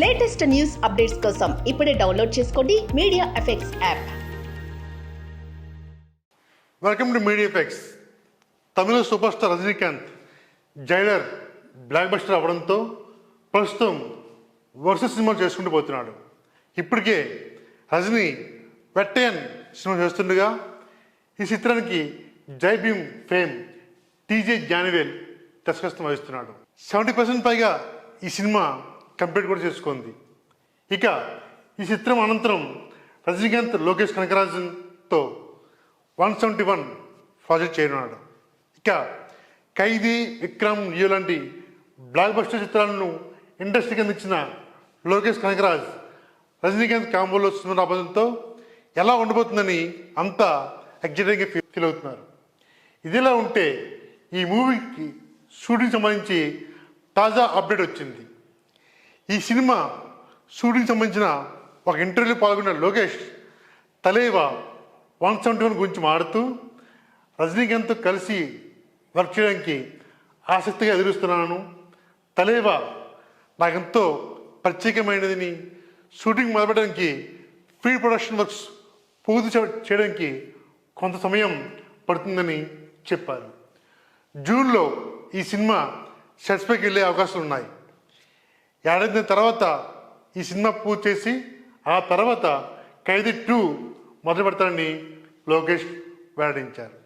Latest news updates కోసం ఇప్పుడే download చేసుకోండి media effects app. Welcome to media effects. Tamil super star Rajinikanth Jailer block buster అవ్వడంతో ప్రస్తుతం వరుస సినిమాలు చేసుకుంటూ పోతున్నాడు. ఇప్పటికే రజనీ వెట్టయన్ సినిమా చేస్తుండగా ఈ చిత్రానికి జై భీమ్ ఫేమ్ టీజే జ్ఞానవేల్ దర్శకత్వం వహిస్తున్నాడు. 70% పైగా ఈ సినిమా కంప్లీట్ కూడా చేసుకుంది. ఇక ఈ చిత్రం అనంతరం రజనీకాంత్ లోకేష్ కనకరాజన్తో 171 ప్రాజెక్ట్ చేయనున్నాడు. ఇక ఖైదీ, విక్రమ్, లియో లాంటి బ్లాక్ బస్టర్ చిత్రాలను ఇండస్ట్రీకి అందించిన లోకేష్ కనకరాజ్ రజనీకాంత్ కాంబోలో సినిమా రాబోతుంతో ఎలా ఉండబోతుందని అంతా ఎగ్జైటింగ్గా ఫీల్ అవుతున్నారు. ఇదిలా ఉంటే ఈ మూవీకి షూటింగ్ సంబంధించి తాజా అప్డేట్ వచ్చింది. ఈ సినిమా షూటింగ్ సంబంధించిన ఒక ఇంటర్వ్యూలో పాల్గొన్న లోకేష్ తలేవా 171 గురించి మాడుతూ రజనీకాంత్తో కలిసి వర్క్ చేయడానికి ఆసక్తిగా ఎదురుస్తున్నాను. తలేవా నాకెంతో ప్రత్యేకమైనదని, షూటింగ్ మొదలుపెట్టడానికి ప్రీ ప్రొడక్షన్ వర్క్స్ పూర్తి చేయడానికి కొంత సమయం పడుతుందని చెప్పారు. జూన్లో ఈ సినిమా సెట్స్పైకి వెళ్ళే అవకాశాలు ఉన్నాయి. ఏడాది తర్వాత ఈ సినిమా పూర్తి చేసి ఆ తర్వాత ఖైదీ 2 మొదలు పెడతారని లోకేష్ వెల్లడించారు.